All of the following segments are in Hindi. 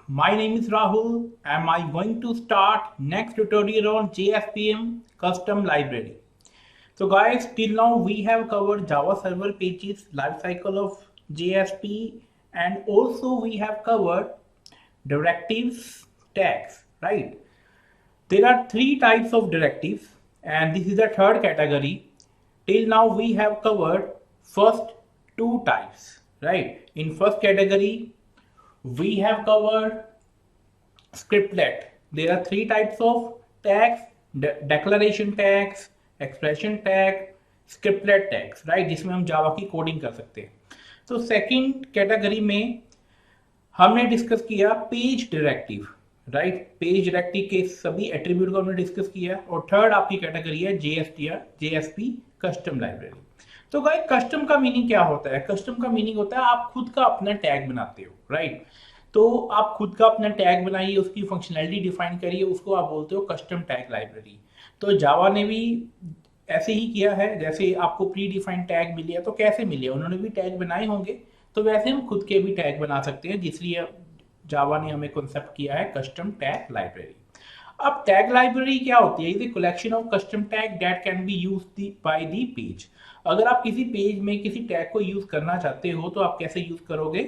My name is Rahul and I'm going to start next tutorial on JSPM custom library. So guys, till now we have covered Java server pages, lifecycle of JSP, and also we have covered directives tags, right? There are three types of directives and this is the third category. Till now we have covered first two types, right? In first category we have covered scriptlet. There are three types of tags: declaration tags, expression tag, scriptlet tags, right, जिसमें हम जावा की कोडिंग कर सकते हैं. तो सेकंड कैटेगरी में हमने डिस्कस किया page directive, right. Page directive के सभी एट्रीब्यूट को हमने डिस्कस किया. और थर्ड आपकी कैटेगरी है जेएसपी कस्टम लाइब्रेरी. तो गाइस, कस्टम का मीनिंग क्या होता है? कस्टम का मीनिंग होता है आप खुद का अपना टैग बनाते हो, राइट. तो आप खुद का अपना टैग बनाइए, उसकी फंक्शनैलिटी डिफाइन करिए, उसको आप बोलते हो कस्टम टैग लाइब्रेरी. तो जावा ने भी ऐसे ही किया है. जैसे आपको प्री डिफाइंड टैग मिले हैं तो कैसे मिले, उन्होंने भी टैग बनाए होंगे. तो वैसे हम खुद के भी टैग बना सकते हैं, जिसलिए जावा ने हमें कॉन्सेप्ट किया है कस्टम टैग लाइब्रेरी. अब टैग लाइब्रेरी क्या होती है? Is a collection of custom tag that can be used by the page. अगर आप किसी पेज में किसी टैग को यूज करना चाहते हो तो आप कैसे यूज करोगे?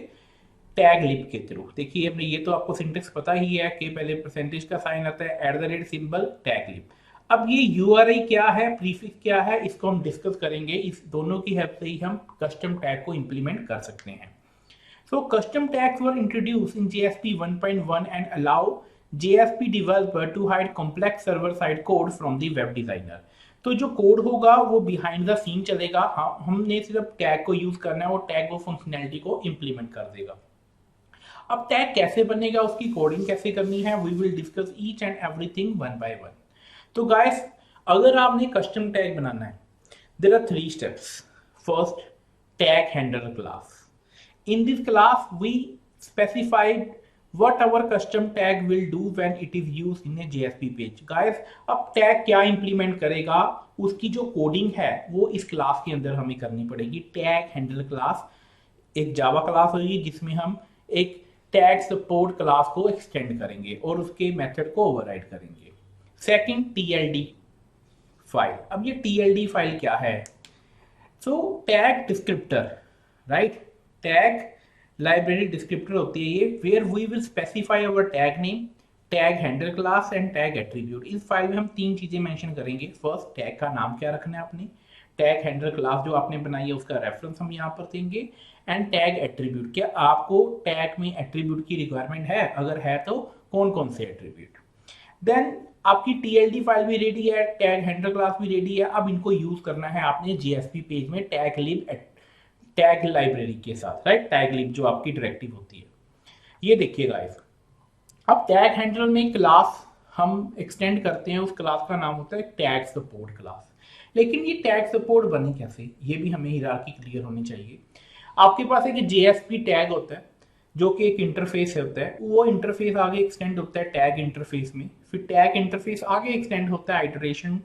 टैग लिप के थ्रू. देखिए, हमने ये तो आपको सिंटेक्स पता ही है कि पहले परसेंटेज का साइन आता है, @ सिंबल, टैग लिप. अब ये यूआरआई क्या है, प्रीफिक्स क्या है, इसको हम डिस्कस करेंगे. इस दोनों की हेल्प से ही हम कस्टम टैग को इंप्लीमेंट कर सकते हैं. So custom tags were introduced in JSP 1.1 and allow JSP developer to hide complex server-side code from the web designer. तो जो कोड होगा वो बिहाइंड द सीन चलेगा. हाँ, हमने सिर्फ टैग को यूज करना है और टैग वो फंक्शनैलिटी को इंप्लीमेंट कर देगा. अब टैग कैसे बनेगा, उसकी कोडिंग कैसे करनी है, we will discuss each and everything one by one. तो गाइस, अगर आपने कस्टम टैग बनाना है, there are 3 steps. First, tag handler class. In this class, we specified what our custom tag will do when it is used in a JSP page. Guys, अब टैग क्या इंप्लीमेंट करेगा, उसकी जो कोडिंग है वो इस क्लास के अंदर हमें करनी पड़ेगी. टैग हैंडल क्लास एक जावा क्लास होगी जिसमें हम एक टैग सपोर्ट क्लास को एक्सटेंड करेंगे और उसके मेथड को ओवरराइड करेंगे. Second, TLD file. अब ये टीएलडी फाइल क्या है? So tag descriptor, right. Tag library descriptor होती है ये, where we will specify our tag name, tag handle class and tag attribute. इस फाइल में हम 3 चीजें मेंशन करेंगे. फर्स्ट, टैग का नाम क्या रखना है आपने, टैग हैंडल क्लास जो आपने बनाई है उसका रेफरेंस हम यहाँ पर देंगे, एंड टैग एट्रीब्यूट. क्या आपको टैग में एट्रीब्यूट की रिक्वायरमेंट है? अगर है तो कौन कौन से एट्रीब्यूट. देन आपकी टीएलडी फाइल भी रेडी है, टैग हैंडल क्लास भी रेडी है. अब इनको यूज करना है आपने जीएसपी पेज में टैग लिब टैग लाइब्रेरी के साथ, राइट. टैग लिब जो आपकी डायरेक्टिव होती है. ये देखिए गाइस, अब टैग हैंडलर में क्लास हम एक्सटेंड करते हैं, उस क्लास का नाम होता है टैग सपोर्ट क्लास. लेकिन ये टैग सपोर्ट बने कैसे, ये भी हमें हियरार्की क्लियर होनी चाहिए. आपके पास एक जेएसपी टैग होता है जो कि एक इंटरफेस होता है, वो इंटरफेस आगे एक्सटेंड होता है टैग इंटरफेस में, फिर टैग इंटरफेस आगे एक्सटेंड होता है आइटरेशन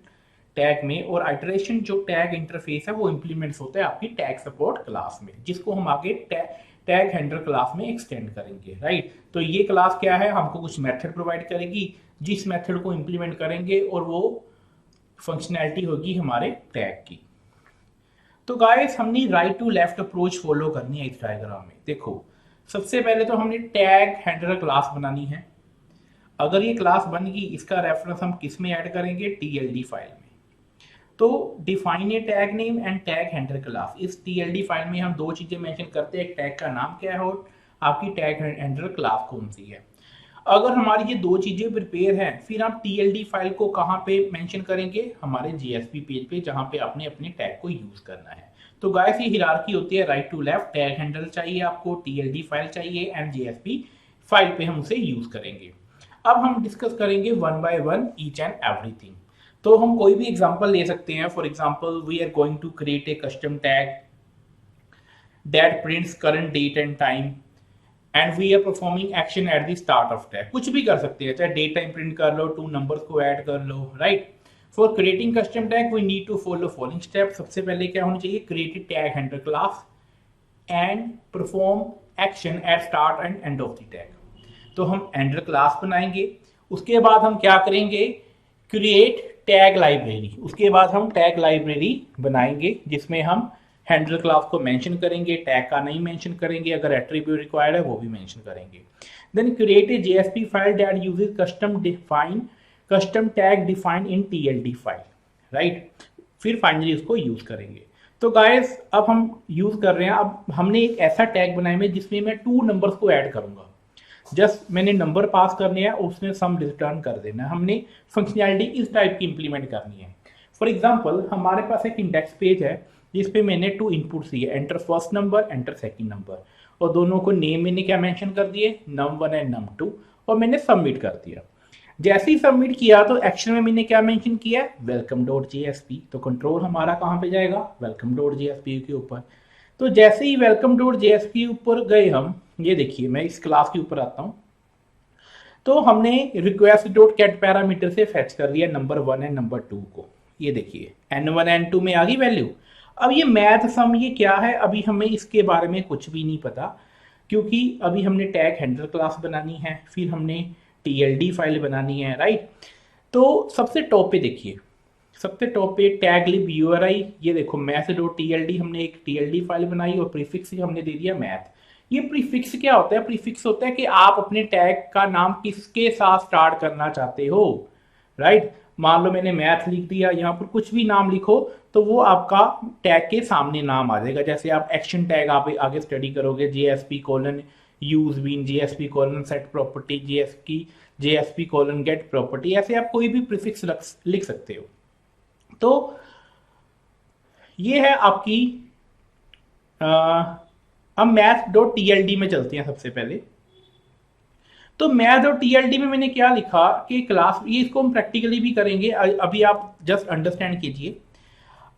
टैग में, और आइटरेशन जो टैग इंटरफेस है वो इंप्लीमेंट्स होता है आपकी टैग सपोर्ट क्लास में, जिसको हम आगे टैग हैंडलर क्लास में एक्सटेंड करेंगे, राइट. तो ये क्लास क्या है, हमको कुछ मेथड प्रोवाइड करेगी, जिस मेथड को इंप्लीमेंट करेंगे और वो फंक्शनैलिटी होगी हमारे टैग की. तो गाइस, हमने right to left approach follow करनी है इस डायग्राम में. देखो, सबसे पहले तो हमने टैग हैंडलर क्लास बनानी है. अगर ये क्लास बन गई, इसका रेफरेंस हम किस में ऐड करेंगे, टीएलडी फाइल में. तो define a tag name and tag handler class. इस टीएलडी फाइल में हम 2 चीजें मेंशन करते हैं, एक टैग का नाम क्या है और आपकी टैग हैंडलर क्लास कौन सी है. अगर हमारी ये 2 चीजें प्रिपेयर हैं, फिर हम टीएलडी फाइल को कहाँ पे मेंशन करेंगे, हमारे जीएसपी पेज पे, जहाँ पे आपने अपने टैग को यूज करना है. तो गाइस, ये हियरार्की होती है right to left. Tag handle चाहिए आपको, टीएलडी फाइल चाहिए, एंड जीएसपी फाइल पे हम उसे यूज करेंगे. अब हम डिस्कस करेंगे one by one each and everything. तो हम कोई भी एग्जांपल ले सकते हैं. For example, we are going to create a custom tag that prints current date and time and we are performing action at the start of tag. कुछ भी कर सकते हैं, चाहे डेट टाइम प्रिंट कर लो, 2 नंबर्स को ऐड कर लो, right. For creating custom tag we need to follow following step. सबसे पहले क्या होना चाहिए, create a tag handler class and perform action at start and end of the tag. तो हम हैंडलर क्लास बनाएंगे। उसके बाद हम क्या करेंगे, क्रिएट टैग लाइब्रेरी। उसके बाद हम टैग लाइब्रेरी बनाएंगे जिसमें हम हैंडलर क्लास को मेंशन करेंगे, टैग का नहीं मेंशन करेंगे, अगर एट्रीब्यूट रिक्वायर्ड है वो भी मेंशन करेंगे। Then create a JSP file that uses custom tag defined in TLD file, right. फिर फाइनली उसको यूज करेंगे। तो गाइस अब हम यूज कर रहे हैं, अब हमने एक ऐसा टैग बनाया है जिसमें मैं 2 नंबर्स को ऐड करूंगा। जस्ट मैंने नंबर पास करने हैं, उसने सम रिटर्न कर देना है। हमने फंक्शनैलिटी इस टाइप की इंप्लीमेंट करनी है। फॉर एग्जांपल हमारे पास एक इंडेक्स पेज है जिस पे मैंने 2 इनपुट्स दिए, enter first number, enter second number, और दोनों को नेम मैंने क्या मेंशन कर दिए, num1 एंड num2, और मैंने सबमिट कर दिया। जैसे ही सबमिट किया तो एक्शन में मैंने क्या मेंशन किया, welcome.jsp। तो कंट्रोल हमारा कहाँ पे जाएगा, welcome.jsp के ऊपर। तो जैसे ही welcome.jsp ऊपर गए हम, ये देखिए मैं इस क्लास के ऊपर आता हूँ, तो हमने request.get पैरामीटर से फेच कर लिया नंबर 1 एंड नंबर 2 को। ये देखिए n1 n2 में आ गई वैल्यू। अब ये मैथ सम ये क्या है, अभी हमें इसके बारे में कुछ भी नहीं पता, क्योंकि अभी हमने टैग हैंडलर क्लास बनानी है, फिर हमने टीएलडी फाइल बनानी है, राइट। तो सबसे टॉप पे देखिए, सबसे टॉप पे टैग लिब यूआरआई, ये देखो math.tld, हमने एक टीएलडी फाइल बनाई और प्रीफिक्स हमने दे दिया मैथ। ये प्रीफिक्स क्या होता है, प्रीफिक्स होता है कि आप अपने टैग का नाम किसके साथ स्टार्ट करना चाहते हो, राइट। मान लो मैंने मैथ लिख दिया, यहाँ पर कुछ भी नाम लिखो तो वो आपका टैग के सामने नाम आ जाएगा। जैसे आप एक्शन टैग आप आगे स्टडी करोगे, JSP colon use bean, JSP colon set property, JSP colon get property, ऐसे आप कोई भी प्रीफिक्स लिख सकते हो। तो ये है आपकी अब math.tld में चलते हैं सबसे पहले। तो math.tld में मैंने क्या लिखा कि क्लास, ये इसको हम प्रैक्टिकली भी करेंगे, अभी आप जस्ट अंडरस्टैंड कीजिए।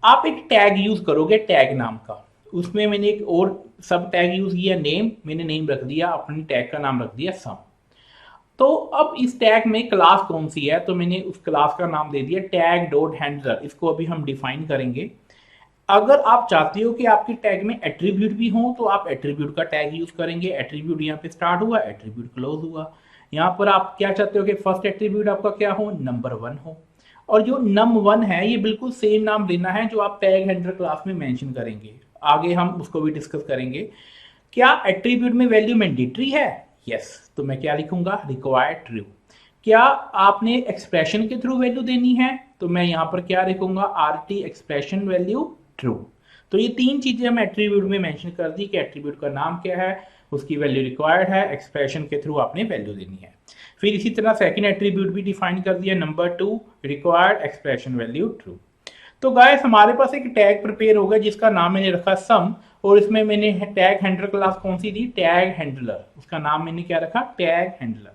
आप एक टैग यूज करोगे टैग नाम का, उसमें मैंने एक और सब टैग यूज किया नेम, मैंने नेम रख दिया, अपनी टैग का नाम रख दिया सम। तो अब इस टैग में क्लास कौन सी है, तो मैंने उस क्लास का नाम दे दिया टैग डॉट हैंडलर। इसको अभी हम डिफाइन करेंगे। अगर आप चाहते हो कि आपके टैग में एट्रीब्यूट भी हो तो आप एट्रीब्यूट का टैग यूज करेंगे। एट्रीब्यूट यहाँ पे स्टार्ट हुआ, एट्रीब्यूट क्लोज हुआ। यहाँ पर आप क्या चाहते हो कि फर्स्ट एट्रीब्यूट आपका क्या हो, नंबर 1 हो, और जो num1 है ये बिल्कुल सेम नाम देना है जो आप टैग हैंडलर क्लास में मेंशन करेंगे। आगे हम उसको भी डिस्कस करेंगे। क्या एट्रीब्यूट में वैल्यू मैंडेटरी है, यस, तो मैं क्या लिखूंगा, रिक्वायर्ड ट्रू। क्या आपने एक्सप्रेशन के थ्रू वैल्यू देनी है, तो मैं यहाँ पर क्या लिखूंगा, आरटी एक्सप्रेशन वैल्यू ट्रू। तो ये 3 चीजें हम एट्रीब्यूट में मेंशन कर दी कि एट्रीब्यूट का नाम क्या है, उसकी वैल्यू रिक्वायर्ड है, एक्सप्रेशन के थ्रू आपने वैल्यू देनी है। फिर इसी तरह सेकंड एट्रीब्यूट भी डिफाइन कर दिया, number 2 required expression value true. तो गाइस हमारे पास एक टैग प्रिपेयर होगा जिसका नाम मैंने रखा सम, और इसमें मैंने टैग हैंडलर क्लास कौन सी दी, टैग हैंडलर। उसका नाम मैंने क्या रखा, टैग हैंडलर।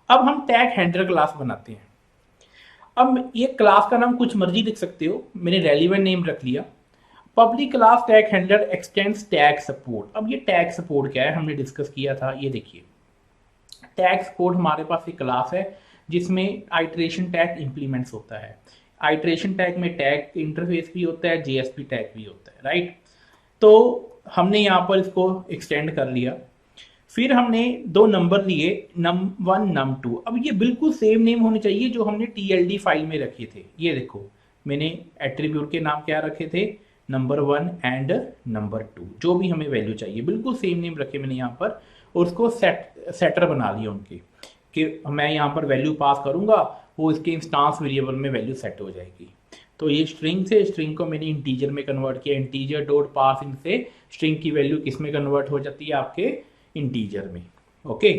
अब हम टैग हैंडलर क्लास बनाते हैं। अब ये क्लास का नाम कुछ मर्जी लिख सकते हो, मैंने रेलिवेंट नेम रख लिया, public class tag handler x tends tag support. अब ये टैग सपोर्ट क्या है, हमने डिस्कस किया था, ये देखिए टैग सपोर्ट हमारे पास एक क्लास है जिसमें आइटरेशन टैग इंप्लीमेंट्स होता है। आइटरेशन टैग में टैग इंटरफेस भी होता है, जेएसपी टैग भी होता है, राइट। तो हमने यहाँ पर इसको एक्सटेंड कर लिया। फिर हमने 2 नंबर लिए, num1 num2। अब ये बिल्कुल सेम नेम होने चाहिए जो हमने टीएलडी फाइल में रखे थे। ये देखो मैंने एट्रीब्यूट के नाम क्या रखे थे, नंबर 1 एंड नंबर 2, जो भी हमें वैल्यू चाहिए बिल्कुल सेम नेम रखे मैंने यहाँ पर, और उसको सेटर बना लिया उनके कि मैं यहाँ पर वैल्यू पास करूँगा, वो इसके इंस्टांस वेरिएबल में वैल्यू सेट हो जाएगी। तो ये स्ट्रिंग से स्ट्रिंग को मैंने इंटीजर में कन्वर्ट किया, इंटीजर डॉट पास इन से स्ट्रिंग की वैल्यू किस में कन्वर्ट हो जाती है, आपके इंटीजर में। ओके,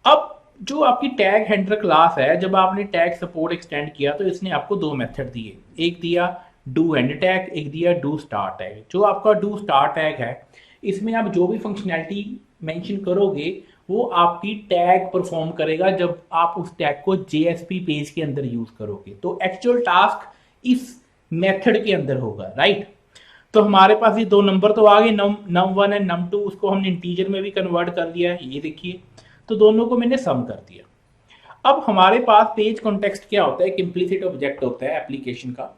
अब जो आपकी टैग हैंडलर क्लास है, जब आपने टैग सपोर्ट एक्सटेंड किया तो इसने आपको 2 मेथड दिए, एक दिया डू एंड टैग, एक दिया डू स्टार टैग। जो आपका डू स्टार टैग है, इसमें आप जो भी फंक्शनैलिटी मेंशन करोगे वो आपकी टैग परफॉर्म करेगा जब आप उस टैग को जेएसपी पेज के अंदर यूज करोगे। तो एक्चुअल टास्क इस मेथड के अंदर होगा, राइट। तो हमारे पास ये 2 नंबर तो आ गए, num1 एंड num2, उसको हमने इंटीजर में भी कन्वर्ट कर दिया है, ये देखिए। तो दोनों को मैंने सम कर दिया। अब हमारे पास पेज कॉन्टेक्स्ट क्या होता है, एक इम्प्लिसिट ऑब्जेक्ट होता है एप्लीकेशन का,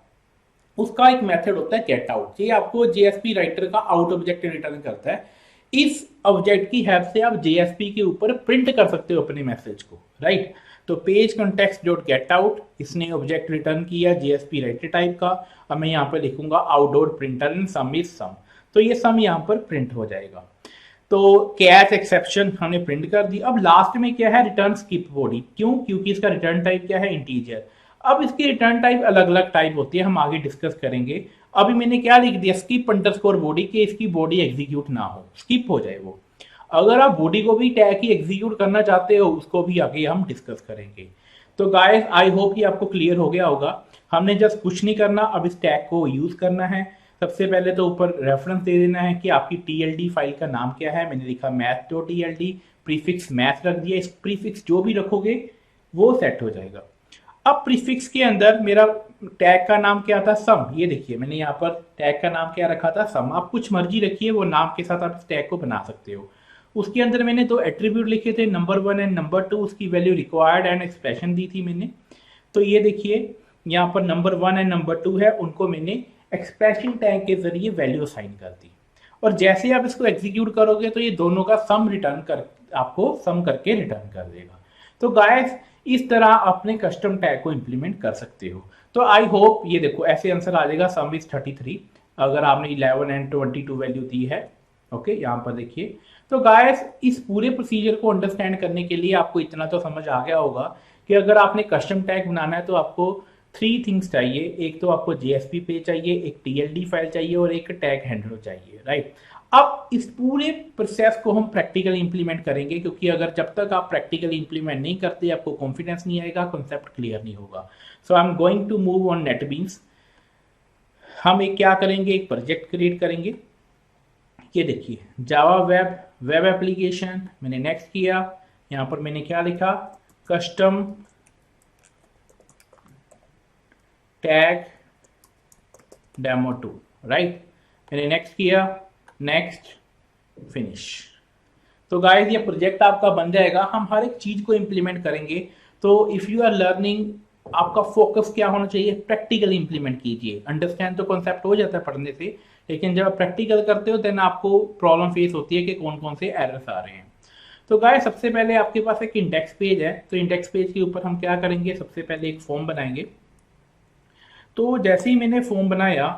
उसका एक मेथड होता है गेट आउट। ये आपको जेएसपी राइटर का आउट ऑब्जेक्ट रिटर्न करता है इस ऑब्जेक्ट की हेल्प से आप जेएसपी के ऊपर प्रिंट कर सकते हो अपने मैसेज को, राइट। तो page context dot get out, इसने ऑब्जेक्ट रिटर्न किया जेएसपी राइटर टाइप का। अब मैं यहाँ पर लिखूंगा out dot printer in sum is sum, तो ये सम यहाँ पर प्रिंट हो जाएगा। तो कैच एक्सेप्शन हमने प्रिंट कर दी। अब लास्ट में क्या है, रिटर्न स्किप बॉडी। क्यों? क्योंकि इसका रिटर्न टाइप क्या है, इंटीजर। अब इसकी रिटर्न टाइप अलग अलग टाइप होती है, हम आगे डिस्कस करेंगे। अभी मैंने क्या लिख दिया, स्किप अंडरस्कोर बॉडी, कि इसकी बॉडी एग्जीक्यूट ना हो, स्किप हो जाए वो। अगर आप बॉडी को भी टैग ही एग्जीक्यूट करना चाहते हो, उसको भी आगे हम डिस्कस करेंगे। तो गाइस आई होप कि आपको क्लियर हो गया होगा। हमने जस्ट कुछ नहीं करना, अब इस टैग को यूज करना है। सबसे पहले तो ऊपर रेफरेंस दे देना है कि आपकी टीएलडी फाइल का नाम क्या है। मैंने लिखा math.tld, प्रीफिक्स मैथ रख दिया। इस प्रीफिक्स जो भी रखोगे वो सेट हो जाएगा। अब प्रीफिक्स के अंदर मेरा टैग का नाम क्या था, सम। ये देखिए मैंने यहाँ पर टैग का नाम क्या रखा था, सम। आप कुछ मर्जी रखिए, वो नाम के साथ आप इस टैग को बना सकते हो। उसके अंदर मैंने दो एट्रीब्यूट लिखे थे, नंबर 1 एंड नंबर 2। उसकी वैल्यू रिक्वायर्ड एंड एक्सप्रेशन दी थी मैंने। तो ये देखिए यहाँ पर नंबर 1 एंड नंबर 2 है, उनको मैंने एक्सप्रेशन टैग के जरिए वैल्यू असाइन कर दी। और जैसे ही आप इसको एग्जीक्यूट करोगे तो ये दोनों का सम रिटर्न कर, आपको सम करके रिटर्न कर देगा। तो गाइस इस तरह अपने कस्टम टैग को इंप्लीमेंट कर सकते हो। तो आई होप ये देखो ऐसे आंसर आ जाएगा, सम इज 33 अगर आपने 11 एंड 22 वैल्यू दी है। ओके यहाँ पर देखिए। तो गाइस इस पूरे प्रोसीजर को अंडरस्टैंड करने के लिए आपको इतना तो समझ आ गया होगा कि अगर आपने कस्टम टैग बनाना है तो आपको 3 थिंग्स चाहिए। एक तो आपको जेएसपी पेज चाहिए, एक टीएलडी फाइल चाहिए और एक टैग हैंडलर चाहिए, राइट। अब इस पूरे प्रोसेस को हम प्रैक्टिकली इंप्लीमेंट करेंगे, क्योंकि अगर जब तक आप प्रैक्टिकली इंप्लीमेंट नहीं करते आपको कॉन्फिडेंस नहीं आएगा, कॉन्सेप्ट क्लियर नहीं होगा। So I am going to move on NetBeans. हम एक क्या करेंगे, एक प्रोजेक्ट क्रिएट करेंगे। ये देखिए जावा वेब एप्लीकेशन, मैंने नेक्स्ट किया। यहाँ पर मैंने क्या लिखा, कस्टम टैग डेमो 2, राइट। मैंने नेक्स्ट किया, नेक्स्ट, फिनिश। तो गाइस ये प्रोजेक्ट आपका बन जाएगा। हम हर एक चीज को इंप्लीमेंट करेंगे। तो इफ यू आर लर्निंग, आपका फोकस क्या होना चाहिए, प्रैक्टिकली इंप्लीमेंट कीजिए। अंडरस्टैंड तो कॉन्सेप्ट हो जाता है पढ़ने से, लेकिन जब आप प्रैक्टिकल करते हो देन आपको प्रॉब्लम फेस होती है कि कौन कौन से एरर्स आ रहे हैं। तो गाइस सबसे पहले आपके पास एक इंडेक्स पेज है, तो इंडेक्स पेज के ऊपर हम क्या करेंगे, सबसे पहले एक फॉर्म बनाएंगे। तो जैसे ही मैंने फॉर्म बनाया,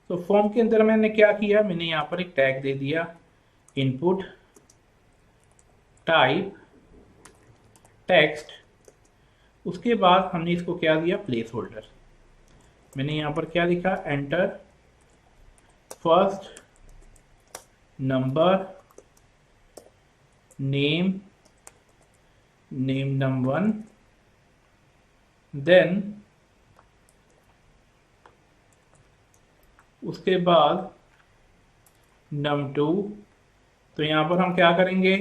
तो फॉर्म के अंदर मैंने क्या किया, मैंने यहाँ पर एक टैग दे दिया इनपुट टाइप टेक्स्ट। उसके बाद हमने इसको क्या दिया, प्लेस होल्डर। मैंने यहाँ पर क्या लिखा, enter first number name num1, then उसके बाद num2। तो यहाँ पर हम क्या करेंगे,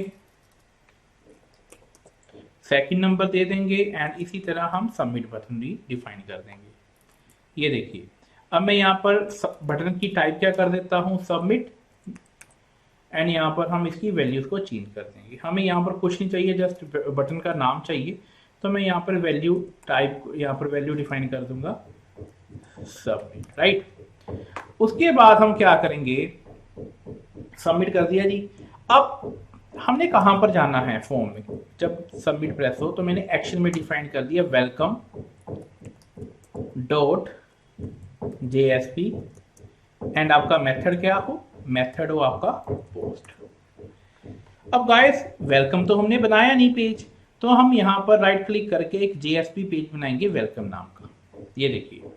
सेकंड नंबर दे देंगे एंड इसी तरह हम सबमिट बटन भी डिफाइन कर देंगे। ये देखिए अब मैं यहाँ पर बटन की टाइप क्या कर देता हूँ, सबमिट, एंड यहाँ पर हम इसकी वैल्यूज को चेंज कर देंगे। हमें यहाँ पर कुछ नहीं चाहिए, जस्ट बटन का नाम चाहिए। तो मैं यहाँ पर वैल्यू टाइप, यहाँ पर वैल्यू डिफाइन कर दूंगा सबमिट, राइट। उसके बाद हम क्या करेंगे, सबमिट कर दिया जी। अब हमने कहाँ पर जाना है फॉर्म में, जब सबमिट प्रेस हो तो मैंने एक्शन में डिफाइन कर दिया वेलकम डॉट जेएसपी एंड आपका मेथड क्या हो, मेथड हो आपका पोस्ट। अब गाइस वेलकम तो हमने बनाया नहीं पेज, तो हम यहाँ पर राइट क्लिक करके एक जेएसपी पेज बनाएंगे वेलकम नाम का। ये देखिए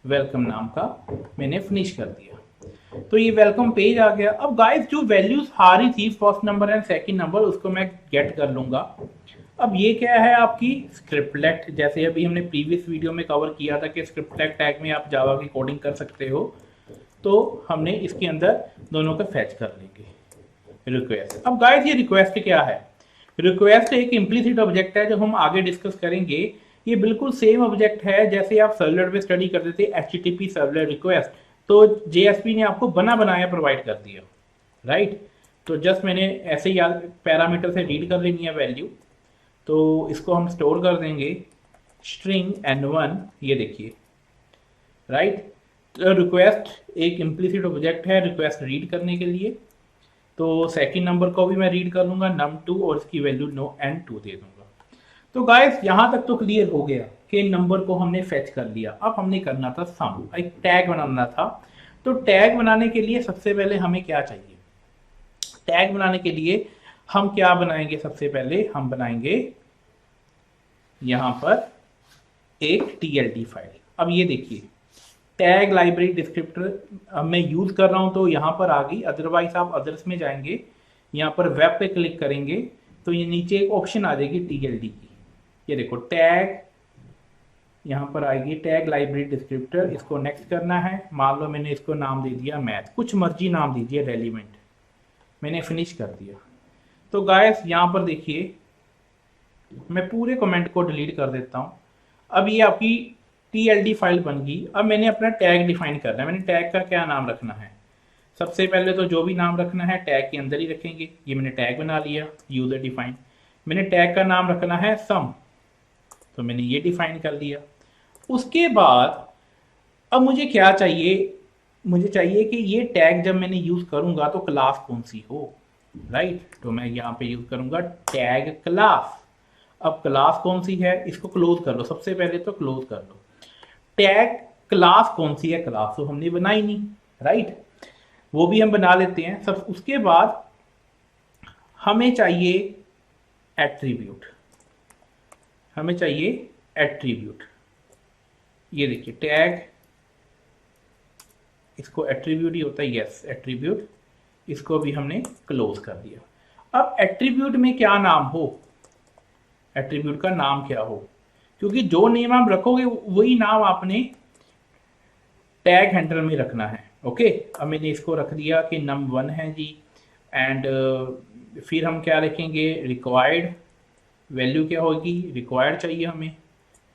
वेलकम नाम का मैंने फिनिश कर दिया। तो ये वेलकम पेज आ गया। अब गाइस जो वैल्यूज आ रही थी first number and second number, उसको मैं गेट कर लूंगा। अब ये क्या है आपकी स्क्रिप्टलेट, जैसे अभी हमने प्रीवियस वीडियो में कवर किया था कि स्क्रिप्टलेट टैग में आप जावा की कोडिंग कर सकते हो। तो हमने इसके अंदर दोनों का फैच कर लेंगे रिक्वेस्ट। अब गाइस ये रिक्वेस्ट क्या है, रिक्वेस्ट एक इम्प्लीसिट ऑब्जेक्ट है जो हम आगे डिस्कस करेंगे। ये बिल्कुल सेम ऑब्जेक्ट है जैसे आप सर्वलेट में स्टडी करते थे HTTP सर्वलेट रिक्वेस्ट, तो JSP ने आपको बना बनाया प्रोवाइड कर दिया, राइट। तो जस्ट मैंने ऐसे ही पैरामीटर से रीड कर लेनी है वैल्यू, तो इसको हम स्टोर कर देंगे स्ट्रिंग n1, ये देखिए, राइट। रिक्वेस्ट एक इम्प्लिसिट ऑब्जेक्ट है रिक्वेस्ट रीड करने के लिए, तो सेकंड नंबर को भी मैं रीड कर लूँगा num2 और इसकी वैल्यू नो n2 दे दूंगा। तो गाइस यहाँ तक तो क्लियर हो गया कि नंबर को हमने फेच कर लिया। अब हमने करना था सम, एक टैग बनाना था। तो टैग बनाने के लिए सबसे पहले हमें क्या चाहिए? टैग बनाने के लिए हम क्या बनाएंगे? सबसे पहले हम बनाएंगे यहाँ पर एक TLD फाइल। अब ये देखिए टैग लाइब्रेरी डिस्क्रिप्टर मैं यूज कर रहा हूँ तो यहाँ पर आ गई, अदरवाइज आप अदर्स में जाएंगे, यहाँ पर वेब पे क्लिक करेंगे तो ये नीचे एक ऑप्शन आ जाएगी TLD की। ये देखो टैग, यहाँ पर आएगी टैग लाइब्रेरी डिस्क्रिप्टर, इसको नेक्स्ट करना है। मान लो मैंने इसको नाम दे दिया मैथ, कुछ मर्जी नाम दीजिए रेलिवेंट, मैंने फिनिश कर दिया। तो गाइस यहाँ पर देखिए मैं पूरे कमेंट को डिलीट कर देता हूँ। अब ये आपकी TLD फाइल बन गई। अब मैंने अपना टैग डिफाइन करना है। मैंने टैग का क्या नाम रखना है? सबसे पहले तो जो भी नाम रखना है टैग के अंदर ही रखेंगे। ये मैंने टैग बना लिया यूजर डिफाइन। मैंने टैग का नाम रखना है सम, तो मैंने ये डिफाइन कर लिया। उसके बाद अब मुझे क्या चाहिए? मुझे चाहिए कि ये टैग जब मैंने यूज करूंगा तो क्लास कौन सी हो, राइट? तो मैं यहाँ पे यूज करूंगा टैग क्लास। अब क्लास कौन सी है? इसको क्लोज कर लो, सबसे पहले तो क्लोज कर लो। टैग क्लास कौन सी है? क्लास तो हमने बनाई नहीं, राइट? वो भी हम बना लेते हैं सब। उसके बाद हमें चाहिए एट्रीब्यूट, हमें चाहिए एट्रीब्यूट। ये देखिए टैग, इसको एट्रीब्यूट ही होता है, यस एट्रीब्यूट। इसको भी हमने क्लोज कर दिया। अब एट्रीब्यूट में क्या नाम हो? एट्रीब्यूट का नाम क्या हो? क्योंकि जो नेम आप रखोगे वही नाम आपने टैग हैंडल में रखना है। ओके, अब मैंने इसको रख दिया कि num1 है जी। एंड फिर हम क्या लिखेंगे? रिक्वायर्ड। वैल्यू क्या होगी? रिक्वायर्ड चाहिए हमें,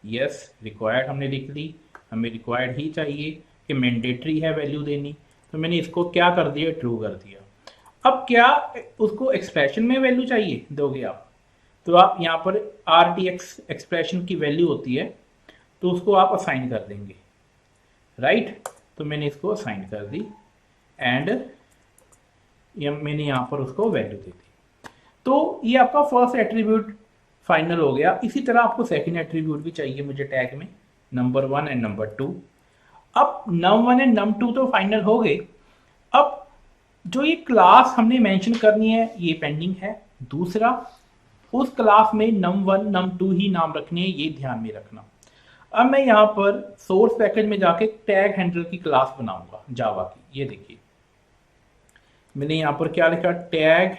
यस रिक्वायर्ड हमने लिख ली। हमें रिक्वायर्ड ही चाहिए कि मैंडेटरी है वैल्यू देनी, तो मैंने इसको क्या कर दिया? ट्रू कर दिया। अब क्या उसको एक्सप्रेशन में वैल्यू चाहिए दोगे आप, तो आप यहाँ पर RTX एक्सप्रेशन की वैल्यू होती है तो उसको आप असाइन कर देंगे, राइट? तो मैंने इसको असाइन कर दी एंड मैंने यहाँ पर उसको वैल्यू दे दी। तो ये आपका फर्स्ट एट्रीब्यूट फाइनल हो गया। इसी तरह आपको सेकंड एट्रीब्यूट भी चाहिए मुझे टैग में, num1 एंड num2। अब num1 एंड num2 तो फाइनल हो गए। अब जो ये क्लास हमने मेंशन करनी है ये पेंडिंग है। दूसरा, उस क्लास में num1 num2 ही नाम रखने हैं, ये ध्यान में रखना। अब मैं यहाँ पर सोर्स पैकेज में जाके टैग हैंडलर की क्लास बनाऊंगा जावा की। ये देखिए मैंने यहाँ पर क्या लिखा? Tag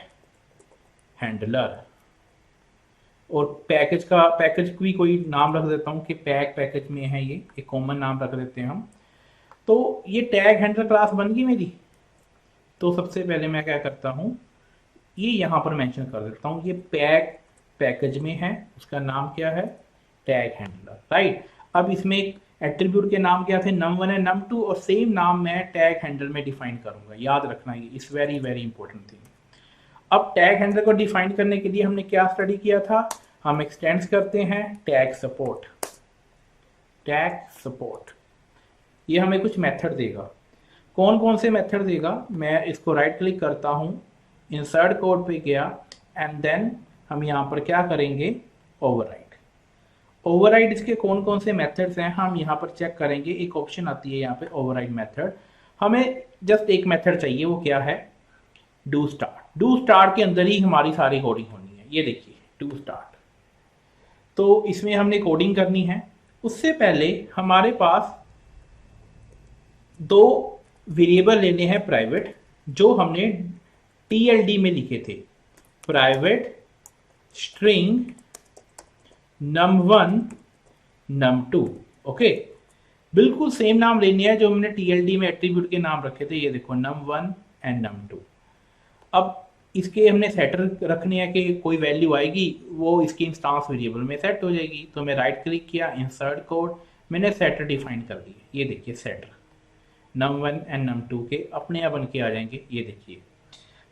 handler. और पैकेज भी कोई नाम रख देता हूँ कि पैकेज में है, ये एक कॉमन नाम रख देते हैं हम। तो ये टैग हैंडलर क्लास बन गई मेरी। तो सबसे पहले मैं क्या करता हूँ, ये यहाँ पर मेंशन कर देता हूँ, ये पैकेज में है, उसका नाम क्या है? Tag handler, right? अब इसमें एक एट्रीब्यूट के नाम क्या थे? num1 एंड num2, और सेम नाम मैं टैग हैंडलर में डिफाइन करूंगा। याद रखना, ये इस वेरी वेरी इंपॉर्टेंट थिंग। अब टैग हैंडलर को डिफाइन करने के लिए हमने क्या स्टडी किया था? हम एक्सटेंड्स करते हैं टैग सपोर्ट। टैग सपोर्ट ये हमें कुछ मेथड देगा। कौन कौन से मेथड देगा? मैं इसको राइट क्लिक करता हूँ, इंसर्ट कोड पे गया एंड देन हम यहाँ पर क्या करेंगे? ओवरराइड। ओवरराइड इसके कौन कौन से मेथड्स हैं हम यहाँ पर चेक करेंगे। एक ऑप्शन आती है यहाँ पे ओवरराइड मेथड। हमें जस्ट एक मेथड चाहिए, वो क्या है? Do start. डू स्टार्ट के अंदर ही हमारी सारी कोडिंग होनी है। ये देखिए डू स्टार्ट, तो इसमें हमने कोडिंग करनी है। उससे पहले हमारे पास दो वेरिएबल लेने हैं प्राइवेट, जो हमने TLD में लिखे थे। Private string num1 num2। Okay, बिल्कुल सेम नाम लेने हैं जो हमने TLD में एट्रीब्यूट के नाम रखे थे। ये देखो num1 एंड num2। अब इसके हमने सेटर रखने हैं कि कोई वैल्यू आएगी वो इसके इंस्टांस वेरिएबल में सेट हो जाएगी। तो मैं राइट क्लिक किया, इंसर्ट कोड, मैंने सेटर डिफाइन कर दिए। ये देखिए सेटर num1 एंड num2 के अपने आप बन के आ जाएंगे। ये देखिए,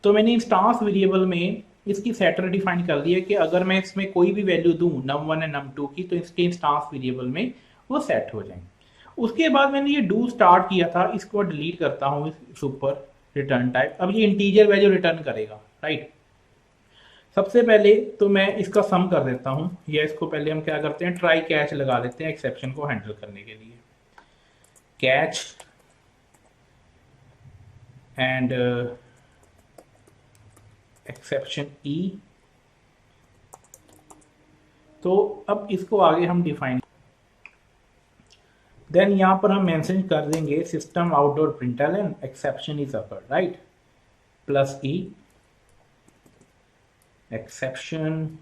तो मैंने इंस्टांस वेरिएबल में इसकी सेटर डिफाइन कर दिया कि अगर मैं इसमें कोई भी वैल्यू दूं num1 एंड num2 की, तो इसके इंस्टांस वेरिएबल में वो सेट हो जाएंगे। उसके बाद मैंने ये डू स्टार्ट किया था, इसको डिलीट करता हूँ इस ऊपर रिटर्न टाइप। अब ये इंटीजर वैल्यू रिटर्न करेगा, राइट। सबसे पहले तो मैं इसका सम कर देता हूँ, या इसको पहले हम क्या करते हैं, ट्राई कैच लगा लेते हैं एक्सेप्शन को हैंडल करने के लिए। कैच एंड एक्सेप्शन ई। तो अब इसको आगे हम डिफाइन, देन यहां पर हम मेंशन कर देंगे system out dot println exception is occurred, right, plus E exception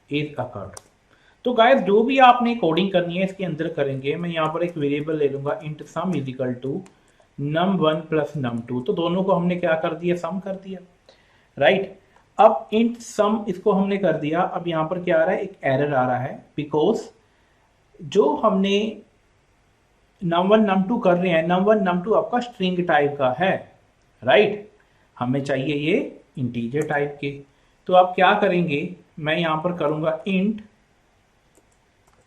is occurred. तो गाइस जो भी आपने कोडिंग करनी है इसके अंदर करेंगे। मैं यहाँ पर एक वेरिएबल ले लूंगा int sum is equal to num1 plus num2। तो दोनों को हमने क्या कर दिया, सम कर दिया, राइट। अब इंट सम इसको हमने कर दिया। अब यहाँ पर क्या आ रहा है, एक एरर आ रहा है, बिकॉज जो हमने num1 num2 कर रहे हैं, num1 num2 आपका स्ट्रिंग टाइप का है, राइट। हमें चाहिए ये इंटीजर टाइप के। तो आप क्या करेंगे, मैं यहाँ पर करूँगा int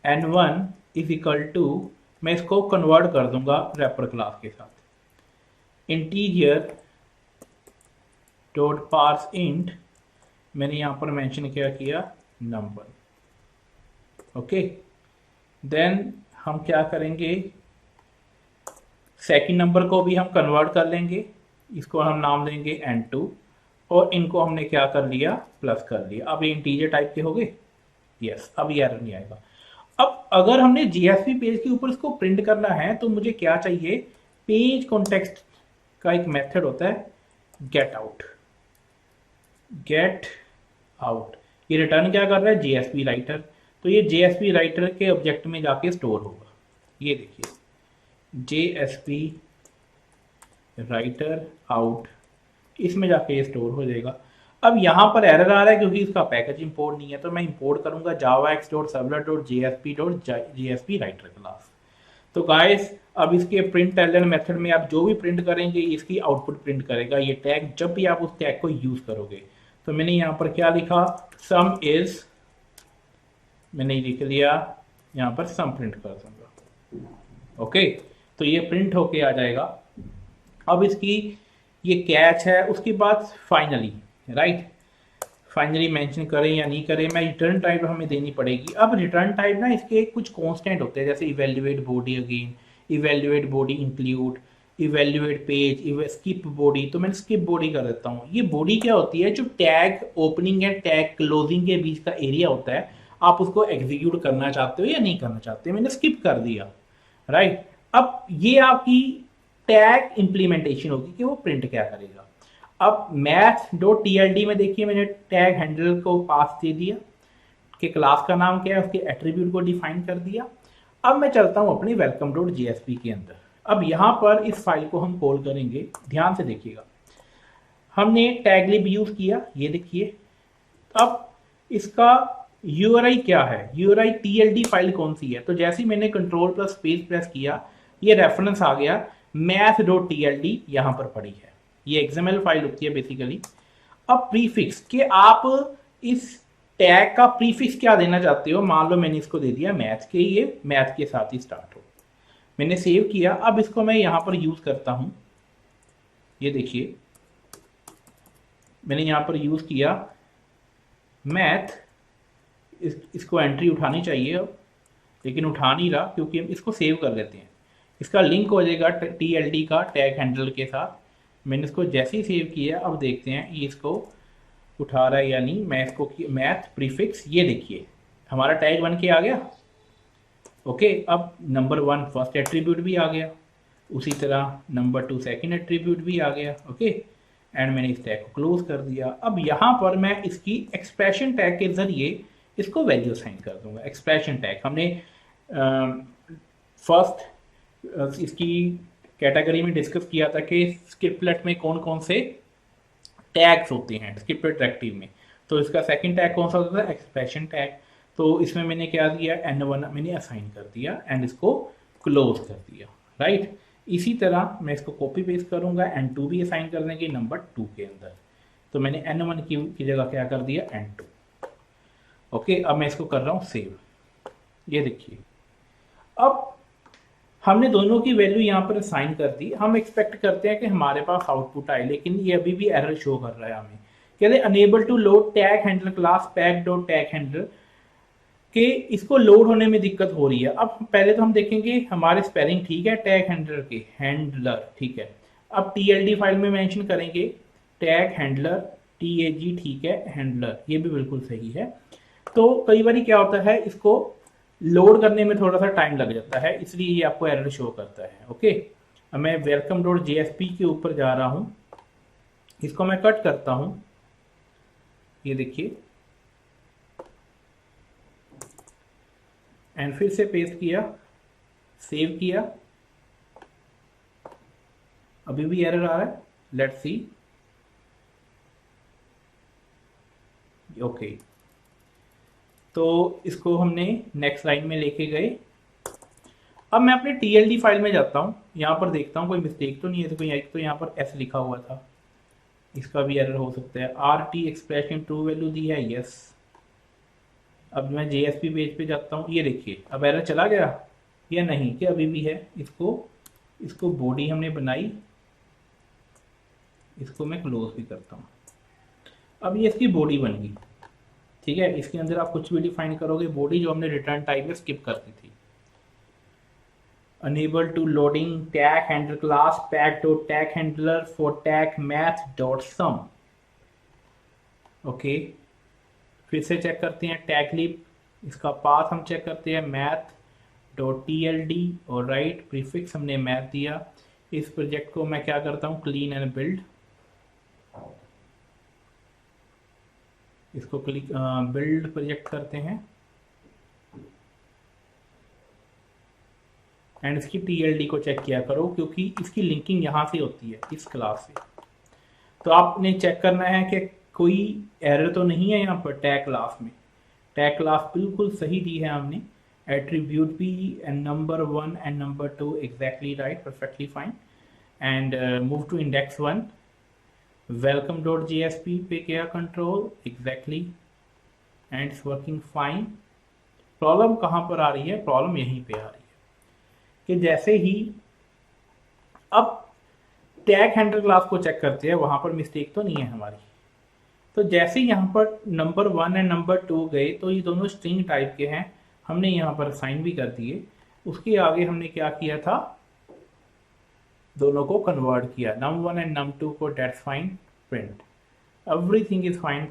n1 is equal to, मैं इसको कन्वर्ट कर दूंगा रैपर क्लास के साथ, इंटीजर डॉट पार्स इंट, मैंने यहाँ पर मेंशन क्या किया, नंबर, ओके। देन हम क्या करेंगे, सेकंड नंबर को भी हम कन्वर्ट कर लेंगे, इसको हम नाम देंगे n2, और इनको हमने क्या कर लिया, प्लस कर लिया। अब ये इंटीजर टाइप के हो गए, यस। अब ये एरर नहीं आएगा। अब अगर हमने जीएसपी पेज के ऊपर इसको प्रिंट करना है तो मुझे क्या चाहिए, पेज कॉन्टेक्स्ट का एक मेथड होता है गेट आउट। गेट आउट ये रिटर्न क्या कर रहा है, जेएसपी राइटर। तो ये जेएसपी राइटर के ऑब्जेक्ट में जाके स्टोर होगा। ये देखिए जेएसपी राइटर आउट, इसमें जाके ये स्टोर हो जाएगा। अब यहाँ पर एरर आ रहा है क्योंकि इसका पैकेज इंपोर्ट नहीं है, तो मैं इंपोर्ट करूंगा javax.servlet.jsp राइटर क्लास। तो गाइस अब इसके प्रिंट एलन मेथड में आप जो भी प्रिंट करेंगे इसकी आउटपुट प्रिंट करेगा ये टैग, जब भी आप उस टैग को यूज करोगे। तो मैंने यहाँ पर क्या लिखा, सम इज, मैंने लिख लिया यहाँ पर सम प्रिंट कर दूंगा, ओके। तो ये प्रिंट होके आ जाएगा। अब इसकी ये कैच है, उसके बाद फाइनली, राइट, फाइनली मेंशन करें या नहीं करें, मैं रिटर्न टाइप हमें देनी पड़ेगी। अब रिटर्न टाइप ना इसके कुछ कांस्टेंट होते हैं, जैसे evaluate body again, evaluate body include, evaluate page, skip body. तो मैं स्किप बॉडी कर देता हूँ। ये बॉडी क्या होती है, जो tag opening and tag closing के बीच का एरिया होता है, आप उसको एग्जीक्यूट करना चाहते हो या नहीं करना चाहते, मैंने स्किप कर दिया, राइट। अब ये आपकी टैग इंप्लीमेंटेशन होगी कि वो प्रिंट क्या करेगा। अब math.tld में देखिए मैंने टैग हैंडल को पास दे दिया कि क्लास का नाम क्या है, उसके एट्रीब्यूट को डिफाइन कर दिया। अब मैं चलता हूं अपनी welcome.jsp के अंदर। अब यहां पर इस फाइल को हम कॉल करेंगे, ध्यान से देखिएगा, हमने टैग लिब यूज किया, ये देखिए। अब इसका यूआरआई क्या है, यूआरआई tld फाइल कौन सी है, तो जैसे ही मैंने कंट्रोल प्लस स्पेस प्रेस किया ये रेफरेंस आ गया, math.tld यहां पर पड़ी है। ये XML फाइल होती है बेसिकली। अब प्रीफिक्स कि आप इस टैग का प्रीफिक्स क्या देना चाहते हो, मान लो मैंने इसको दे दिया मैथ के, ये मैथ के साथ ही स्टार्ट हो, मैंने सेव किया। अब इसको मैं यहां पर यूज करता हूं, ये देखिए मैंने यहां पर यूज किया मैथ, इसको एंट्री उठानी चाहिए अब, लेकिन उठा नहीं रहा क्योंकि हम इसको सेव कर लेते हैं। इसका लिंक हो जाएगा TLD का टैग हैंडल के साथ। मैंने इसको जैसे ही सेव किया, अब देखते हैं ये इसको उठा रहा है या नहीं। मैं इसको मैथ प्रीफिक्स, ये देखिए हमारा टैग बन के आ गया, ओके। अब नंबर 1 फर्स्ट एट्रीब्यूट भी आ गया, उसी तरह नंबर 2 सेकंड एट्रीब्यूट भी आ गया, ओके। एंड मैंने इस टैग को क्लोज कर दिया। अब यहाँ पर मैं इसकी एक्सप्रेशन टैग के जरिए इसको वैल्यू साइन कर दूंगा। एक्सप्रेशन टैग हमने फर्स्ट इसकी कैटेगरी में डिस्कस किया था कि स्क्रिप्टलेट में कौन कौन से टैग्स होते हैं स्क्रिप्टेड डायरेक्टिव में। तो इसका सेकंड टैग कौन सा होता है, एक्सप्रेशन टैग। तो इसमें मैंने क्या दिया, n1 मैंने असाइन कर दिया एंड इसको क्लोज कर दिया, राइट। इसी तरह मैं इसको कॉपी पेस्ट करूंगा, n2 भी असाइन कर देंगे नंबर 2 के अंदर। तो मैंने n1 की जगह क्या कर दिया, n2, ओके। अब मैं इसको कर रहा हूँ सेव, ये देखिए, अब हमने दोनों की वैल्यू यहाँ पर असाइन कर दी। हम एक्सपेक्ट करते हैं कि हमारे पास आउटपुट आए, लेकिन ये अभी भी एरर शो कर रहा है हमें। कहते unable to load tag handler class pack dot tag handler कि इसको लोड होने में दिक्कत हो रही है। अब पहले तो हम देखेंगे हमारे स्पेलिंग ठीक है टैग हैंडलर के, हैंडलर ठीक है। अब टीएलडी फाइल में मेंशन करेंगे टैग हैंडलर, टीएजी ठीक है, हैंडलर ये भी बिल्कुल सही है। तो कई बार क्या होता है, इसको लोड करने में थोड़ा सा टाइम लग जाता है, इसलिए ये आपको एरर शो करता है। ओके, अब मैं वेलकम डॉट जेएसपी के ऊपर जा रहा हूँ, इसको मैं कट करता हूँ, ये देखिए, एंड फिर से पेस्ट किया, सेव किया, अभी भी एरर आ रहा है, लेट्स सी। ओके, तो इसको हमने नेक्स्ट लाइन में लेके गए। अब मैं अपने टीएलडी फाइल में जाता हूँ, यहाँ पर देखता हूँ कोई मिस्टेक तो नहीं है। तो कोई तो यहाँ पर एस लिखा हुआ था, इसका भी एरर हो सकता है। R T expression true value दी है, यस। अब मैं जेएसपी पेज पे जाता हूँ, ये देखिए अब एरर चला गया या नहीं, क्या अभी भी है। इसको बॉडी हमने बनाई, इसको मैं क्लोज भी करता हूँ। अब ये इसकी बॉडी बन गई, ठीक है। इसके अंदर आप कुछ भी डिफाइन करोगे, बॉडी जो हमने रिटर्न टाइप में स्किप कर दी थी। Unable to loading tag handler class pack dot tag handler for tag math dot sum. Okay, फिर से चेक करते हैं टैग लिप, इसका पाथ हम चेक करते हैं math dot T L D, और राइट प्रीफिक्स हमने मैथ दिया। इस प्रोजेक्ट को मैं क्या करता हूँ, क्लीन एंड बिल्ड, इसको क्लिक बिल्ड प्रोजेक्ट करते हैं, एंड इसकी टीएलडी को चेक किया करो, क्योंकि इसकी लिंकिंग यहाँ से होती है इस क्लास से। तो आपने चेक करना है कि कोई एरर तो नहीं है यहाँ पर टैग क्लास में। टैग क्लास बिल्कुल सही दी है हमने, एट्रीब्यूट भी and number 1 and number 2 exactly right, perfectly fine. And move to index 1, welcome dot JSP पे किया control, exactly, and it's working fine. Problem कहाँ पर आ रही है, प्रॉब्लम यहीं पे आ रही है कि जैसे ही अब टैग हैंडलर क्लास को चेक करते हैं, वहां पर मिस्टेक तो नहीं है हमारी। तो जैसे यहाँ पर नंबर 1 एंड नंबर 2 गए, तो ये दोनों स्ट्रिंग टाइप के हैं, हमने यहाँ पर साइन भी कर दिए। उसके आगे हमने क्या किया था, दोनों को कन्वर्ट किया, num1 एंड num2 को that's fine print, everything is fine.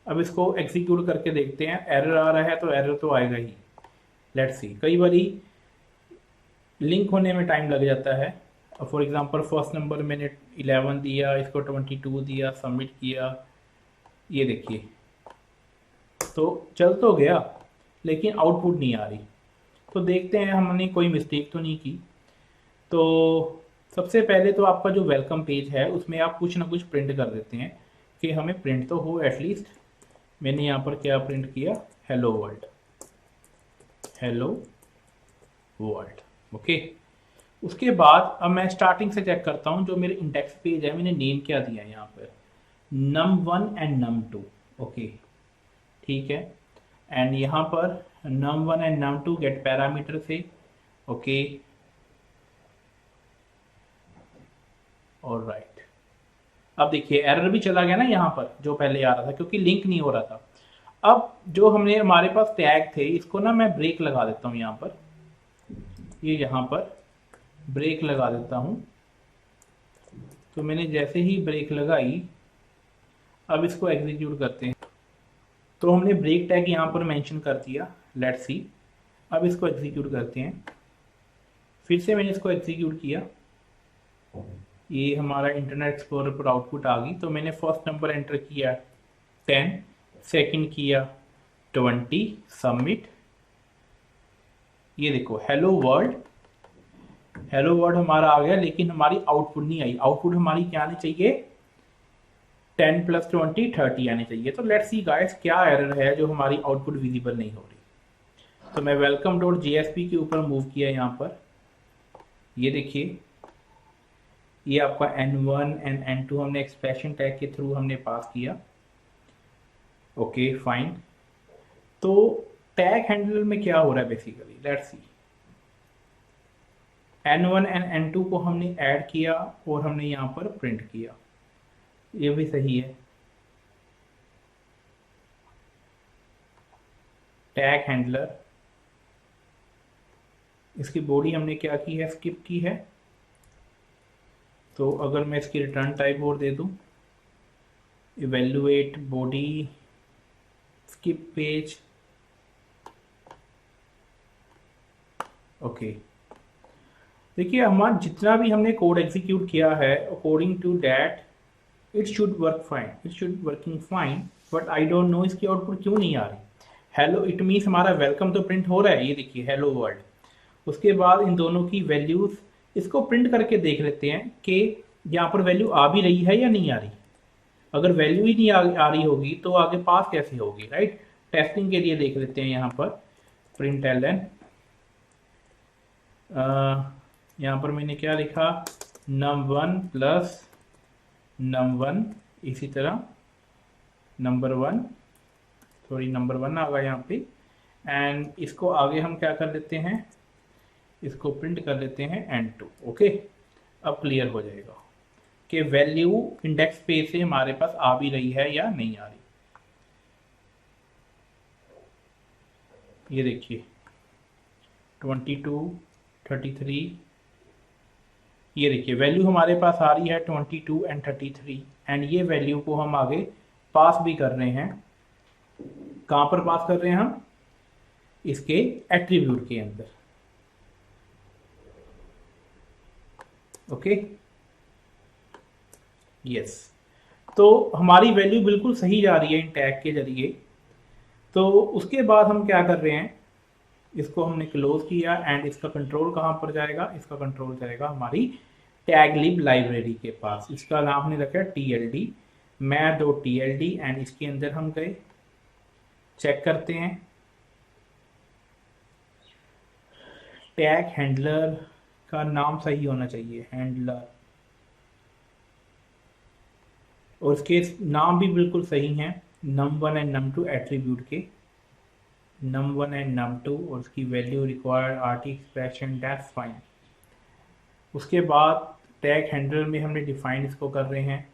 अब इसको एग्जीक्यूट करके देखते हैं, एरर आ रहा है तो एरर तो आएगा ही। लेट्स सी, कई बारी लिंक होने में टाइम लग जाता है। फॉर एग्जांपल फर्स्ट नंबर मैंने 11 दिया, इसको 22 दिया, सबमिट किया, ये देखिए तो चल तो गया लेकिन आउटपुट नहीं आ रही। तो देखते हैं हमने कोई मिस्टेक तो नहीं की। तो सबसे पहले तो आपका जो वेलकम पेज है उसमें आप कुछ ना कुछ प्रिंट कर देते हैं कि हमें प्रिंट तो हो एटलीस्ट। मैंने यहाँ पर क्या प्रिंट किया, hello world, hello world. Okay, उसके बाद अब मैं स्टार्टिंग से चेक करता हूँ, जो मेरे इंडेक्स पेज है मैंने नेम क्या दिया है यहाँ पर, num1 एंड num2। ओके ठीक है, एंड यहाँ पर num1 and num2 get parameter से। ओके ऑलराइट, अब देखिए एरर भी चला गया ना यहाँ पर जो पहले आ रहा था, क्योंकि लिंक नहीं हो रहा था। अब जो हमने हमारे पास टैग थे, इसको ना मैं ब्रेक लगा देता हूँ यहाँ पर, ये यहाँ पर ब्रेक लगा देता हूँ। तो मैंने जैसे ही ब्रेक लगाई, अब इसको एग्जीक्यूट करते हैं। तो हमने ब्रेक टैग यहाँ पर मेंशन कर दिया, लेट्स सी। अब इसको एग्जीक्यूट करते हैं, फिर से मैंने इसको एग्जीक्यूट किया, ये हमारा इंटरनेट एक्सप्लोरर पर आउटपुट आ गई। तो मैंने फर्स्ट नंबर एंटर किया 10, सेकंड किया 20, सबमिट। ये देखो हेलो वर्ल्ड, हेलो वर्ल्ड हमारा आ गया, लेकिन हमारी आउटपुट नहीं आई। आउटपुट हमारी क्या आनी चाहिए, 10 + 20 30 आनी चाहिए। तो लेट्स सी गाइस क्या एरर है जो हमारी आउटपुट विजिबल नहीं हो रही। तो मैं वेलकम डॉट जेएसपी के ऊपर मूव किया यहाँ पर, ये देखिए ये आपका n1 एंड n2 हमने एक्सप्रेशन टैग के थ्रू हमने पास किया। Okay fine. तो टैग हैंडलर में क्या हो रहा है basically, let's see. N1 and N2 को हमने ऐड किया और हमने यहाँ पर प्रिंट किया, ये भी सही है। टैग हैंडलर, इसकी बॉडी हमने क्या की है, स्किप की है। तो अगर मैं इसकी रिटर्न टाइप और दे दूं, evaluate body skip page, okay. देखिए हमारा जितना भी हमने कोड एग्जीक्यूट किया है, according to that it should work fine, it should working fine, but I don't know इसकी आउटपुट क्यों नहीं आ रही। हेलो इट मीन्स हमारा वेलकम तो प्रिंट हो रहा है, ये देखिए हेलो वर्ल्ड। उसके बाद इन दोनों की वैल्यूज, इसको प्रिंट करके देख लेते हैं कि यहाँ पर वैल्यू आ भी रही है या नहीं आ रही। अगर वैल्यू ही नहीं आ रही होगी तो आगे पास कैसे होगी, राइट। टेस्टिंग के लिए देख लेते हैं यहाँ पर प्रिंट एल एन, यहाँ पर मैंने क्या लिखा, num1 प्लस num1, इसी तरह नंबर 1, सॉरी नंबर 1 आ गया यहाँ पे। एंड इसको आगे हम क्या कर लेते हैं, इसको प्रिंट कर लेते हैं N2, ओके। अब क्लियर हो जाएगा कि वैल्यू इंडेक्स पे से हमारे पास आ भी रही है या नहीं आ रही। ये देखिए 22, 33, ये देखिए वैल्यू हमारे पास आ रही है 22 एंड 33, एंड ये वैल्यू को हम आगे पास भी कर रहे हैं। कहाँ पर पास कर रहे हैं हम, इसके एट्रीब्यूट के अंदर, ओके यस। तो हमारी वैल्यू बिल्कुल सही जा रही है इन टैग के जरिए। तो उसके बाद हम क्या कर रहे हैं, इसको हमने क्लोज किया एंड इसका कंट्रोल कहाँ पर जाएगा, इसका कंट्रोल जाएगा हमारी टैग लिब लाइब्रेरी के पास। इसका नाम हमने रखा है TLD, math.tld, एंड इसके अंदर हम गए, चेक करते हैं टैग हैंडलर का नाम सही होना चाहिए, हैंडलर, और इसके नाम भी बिल्कुल सही हैं, num1 एंड num2 एट्रीब्यूट के, num1 एंड num2, और उसकी value required RT expression, that's fine. उसके बाद टैग हैंडलर में हमने डिफाइन इसको कर रहे हैं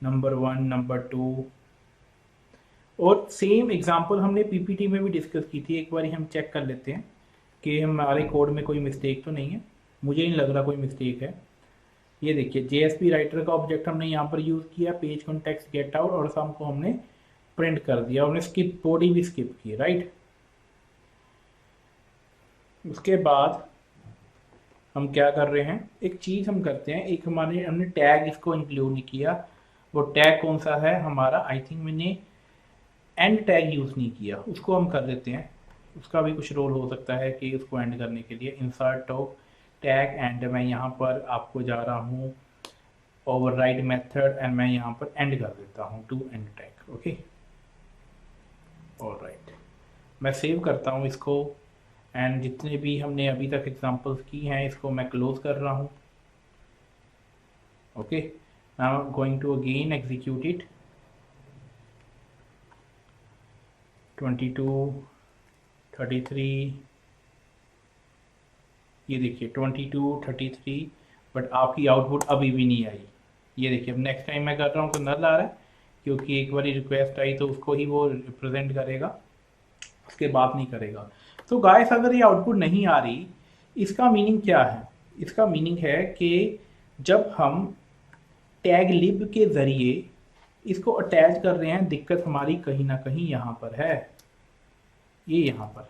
नंबर 1, नंबर 2, और सेम एग्जांपल हमने PPT में भी डिस्कस की थी। एक बार हम चेक कर लेते हैं कि हमारे कोड में कोई मिस्टेक तो नहीं है, मुझे नहीं लग रहा कोई मिस्टेक है। ये देखिए JSP राइटर का ऑब्जेक्ट हमने यहाँ पर यूज़ किया, पेज कॉन्टेक्स्ट गेट आउट, और सम को हमने प्रिंट कर दिया, हमने स्किप बॉडी भी स्किप की, राइट। उसके बाद हम क्या कर रहे हैं, एक चीज़ हम करते हैं, एक हमने टैग इसको इंक्लूड नहीं किया। वो टैग कौन सा है हमारा, आई थिंक मैंने एंड टैग यूज़ नहीं किया, उसको हम कर देते हैं। उसका भी कुछ रोल हो सकता है कि उसको एंड करने के लिए इंसर्ट ऑफ टैग, एंड मैं यहाँ पर आपको जा रहा हूँ ओवरराइड मेथड, एंड मैं यहाँ पर एंड कर देता हूँ to end tag, okay alright. मैं सेव करता हूँ इसको, एंड जितने भी हमने अभी तक एग्जांपल्स की हैं इसको मैं क्लोज कर रहा हूँ, okay. Now going to again execute it, 22, 33, ये देखिए 22, 33, बट आपकी आउटपुट अभी भी नहीं आई। ये देखिए अब नेक्स्ट टाइम मैं कर रहा हूँ तो नल आ रहा है, क्योंकि एक बार रिक्वेस्ट आई तो उसको ही वो रिप्रेजेंट करेगा, उसके बाद नहीं करेगा। तो गाइस अगर ये आउटपुट नहीं आ रही, इसका मीनिंग क्या है, इसका मीनिंग है कि जब हम टैग लिब के ज़रिए इसको अटैच कर रहे हैं, दिक्कत हमारी कहीं ना कहीं यहाँ पर है, ये यहाँ पर।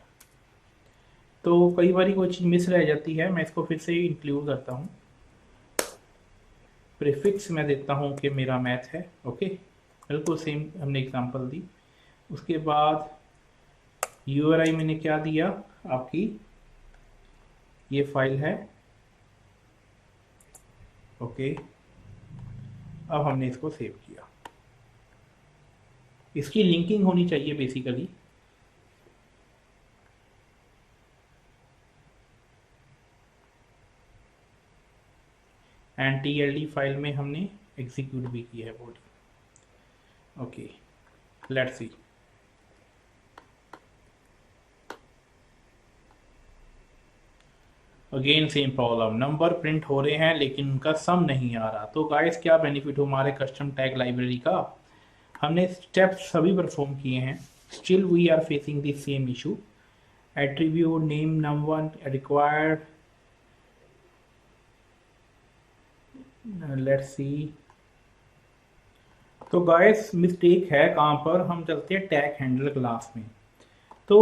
तो कई बार कोई चीज़ मिस रह जाती है, मैं इसको फिर से इंक्लूड करता हूँ, प्रीफिक्स मैं देता हूँ कि मेरा मैथ है, ओके बिल्कुल सेम हमने एग्जांपल दी। उसके बाद URI मैंने क्या दिया, आपकी ये फाइल है, ओके। अब हमने इसको सेव किया, इसकी लिंकिंग होनी चाहिए बेसिकली, एंड TLD फाइल में हमने एग्जीक्यूट भी की है body, okay. Let's see. Again same problem, number print हो रहे हैं लेकिन उनका सम नहीं आ रहा। तो गाइस क्या बेनिफिट हो हमारे कस्टम टैग लाइब्रेरी का, हमने स्टेप्स सभी परफॉर्म किए हैं, still we are facing this same issue. Attribute name नम1 रिक्वायर्ड, लेट्स सी। तो गाइस मिस्टेक है कहाँ पर, हम चलते हैं टैग हैंडलर क्लास में। तो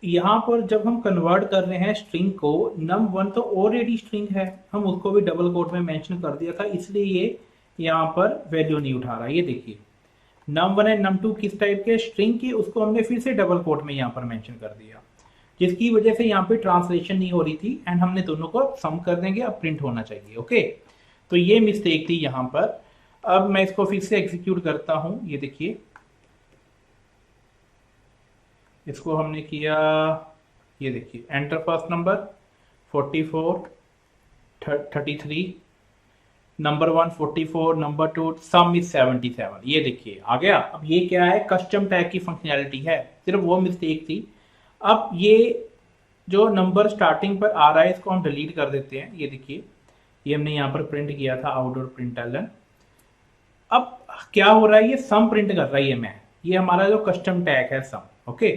यहाँ पर जब हम कन्वर्ट कर रहे हैं स्ट्रिंग को, num1 तो ऑलरेडी स्ट्रिंग है, हम उसको भी डबल कोट में मेंशन कर दिया था, इसलिए ये यहाँ पर वैल्यू नहीं उठा रहा। ये देखिए num1 एंड num2 किस टाइप के, स्ट्रिंग की, उसको हमने फिर से डबल कोट में यहाँ पर मेंशन कर दिया, जिसकी वजह से यहाँ पे ट्रांसलेशन नहीं हो रही थी। एंड हमने दोनों को सम कर देंगे, अब प्रिंट होना चाहिए। ओके, तो ये मिस्टेक थी यहाँ पर। अब मैं इसको फिर से एग्जीक्यूट करता हूँ, ये देखिए इसको हमने किया, ये देखिए enter first number 44 33, number 1 44, number 2 some is 77। ये देखिए आ गया। अब ये क्या है, कस्टम टैग की फंक्शनैलिटी है, सिर्फ वो मिस्टेक थी। अब ये जो नंबर स्टार्टिंग पर आ रहा है इसको हम डिलीट कर देते हैं। ये देखिए ये हमने यहाँ पर प्रिंट किया था आउटडोर प्रिंटलन। अब क्या हो रहा है, ये सम प्रिंट कर रहा है ये मैं, ये हमारा जो कस्टम टैग है सम। ओके,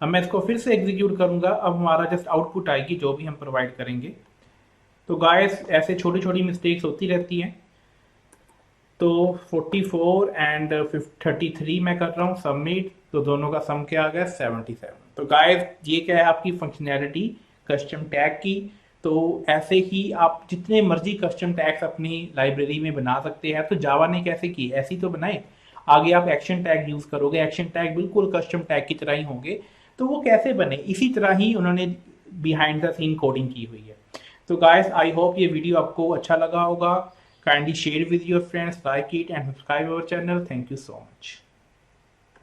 अब मैं इसको फिर से एग्जीक्यूट करूंगा, अब हमारा जस्ट आउटपुट आएगी जो भी हम प्रोवाइड करेंगे। तो गाइस ऐसे छोटी छोटी मिस्टेक्स होती रहती हैं। तो 44 एंड 33 मैं कर रहा हूँ सबमिट, तो दोनों का सम क्या आ गया 77। तो गाइस ये क्या है आपकी फंक्शनैलिटी कस्टम टैग की। तो ऐसे ही आप जितने मर्जी कस्टम टैग्स अपनी लाइब्रेरी में बना सकते हैं। तो जावा ने कैसे की, ऐसी तो बनाए। आगे आप एक्शन टैग यूज करोगे, एक्शन टैग बिल्कुल कस्टम टैग की तरह ही होंगे। तो वो कैसे बने, इसी तरह ही उन्होंने बिहाइंड द सीन कोडिंग की हुई है। तो गाइस आई होप ये वीडियो आपको अच्छा लगा होगा। Kindly share with your friends, like it and subscribe our channel. Thank you so much.